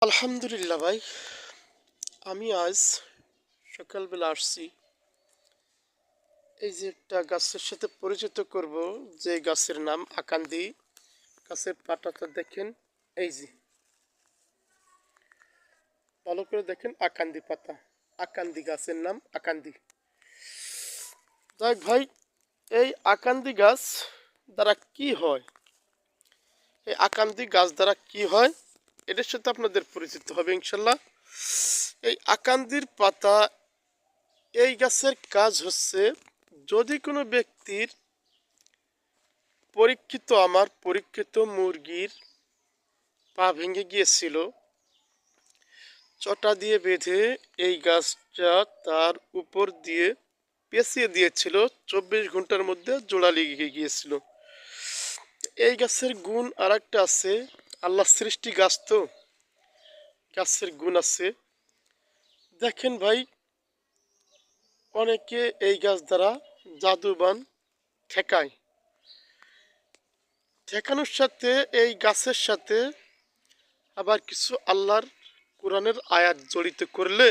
আলহামদুলিল্লাহ ভাই, আমি আজ সকালবেলা আসছি। এই যে একটা গাছের সাথে পরিচিত করব, যে গাছের নাম আকান্দি। গাছের পাতাটা দেখেন, এই যে ভালো করে দেখেন, আকান্দি পাতা। আকান্দি গাছের নাম আকান্দি। দেখ ভাই, এই আকান্দি গাছ দ্বারা কি হয়, এই আকান্দি গাছ দ্বারা কি হয়, এটার সাথে আপনাদের পরিচিত হবে ইনশাল্লাহ। এই আকান্দির পাতা, এই গাছের কাজ হচ্ছে, যদি কোনো ব্যক্তির পরীক্ষিত মুরগির পা ভেঙে গিয়েছিল, চটা দিয়ে বেঁধে এই গাছটা তার উপর দিয়ে পেঁচিয়ে দিয়েছিল, 24 ঘন্টার মধ্যে জোড়া লেগে গিয়েছিল। এই গাছের গুণ আর একটা আছে, আল্লাহ সৃষ্টি গাছ তো, গাছের গুণ আছে। দেখেন ভাই, অনেকে এই গাছ দ্বারা জাদুবান ঠেকায়। ঠেকানোর সাথে এই গাছের সাথে আবার কিছু আল্লাহর কোরআনের আয়াত জড়িত করলে,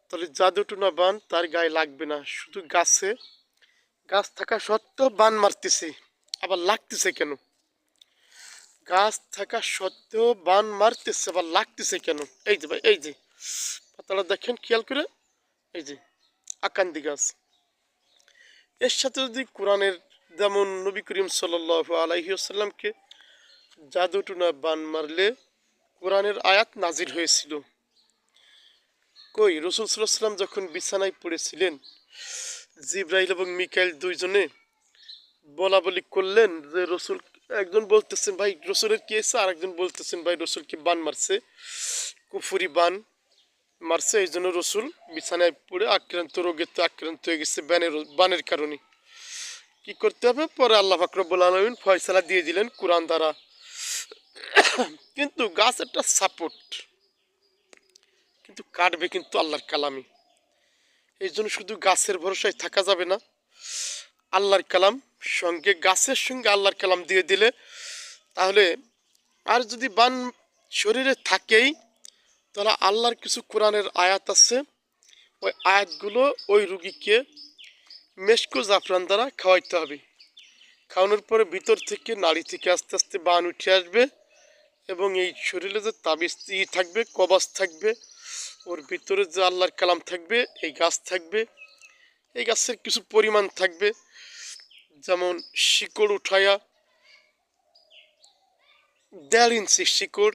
তাহলে জাদুটুনা বান তার গায়ে লাগবে না। শুধু গাছ থাকা সত্ত্বেও বান মারতেছে, আবার লাগতেছে কেন? গাছ থাকা সত্ত্বেও বান মারতেছে, আবার লাগতেছে কেন? এই যে ভাই, এই যে পাতাটা দেখেন খেয়াল করে, এই যে আকান্দি গাছ। এর সাথে যদি কোরআনের, যেমন নবী করিম সাল্লাল্লাহু আলাইহি ওয়াসাল্লামকে জাদুটুনা বান মারলে কোরআনের আয়াত নাজিল হয়েছিল। কই, রাসূল সাল্লাল্লাহু আলাইহি ওয়াসাল্লাম যখন বিছানায় পড়েছিলেন, জিব্রাইল এবং মিকাইল দুইজনে বলা বলি করলেন যে রসুল, একজন বলতেছেন ভাই রসুলের কি হয়েছে, আর একজন বলতেছেন ভাই রসুলকে বান মারছে, কুফুরি বান মারছে, এই জন্য রসুল বিছানায় পড়ে রোগে আক্রান্ত হয়ে গেছে বানের কারণে। কি করতে হবে? পরে আল্লাহ পাক রব্বুল আলামিন ফয়সালা দিয়ে দিলেন কোরআন দ্বারা। কিন্তু গাছ একটা সাপোর্ট, কিন্তু কাটবে কিন্তু আল্লাহর কালামে। এই জন্য শুধু গাছের ভরসায় থাকা যাবে না, আল্লাহর কালাম সঙ্গে, গাছের সঙ্গে আল্লাহর কালাম দিয়ে দিলে তাহলে, আর যদি বান শরীরে থাকেই, তাহলে আল্লাহর কিছু কোরআনের আয়াত আছে, ওই আয়াতগুলো ওই রুগীকে মেশকো জাফরান দ্বারা খাওয়াইতে হবে। খাওয়ানোর পরে ভিতর থেকে, নাড়ি থেকে আস্তে আস্তে বান উঠে আসবে, এবং এই শরীরে যে তাবিজ থাকবে, কবচ থাকবে, ওর ভিতরে যে আল্লাহর কালাম থাকবে, এই গাছ থাকবে, এই গাছের কিছু পরিমাণ থাকবে, যেমন শিকড় উঠায়া 1.5 ইঞ্চি শিকড়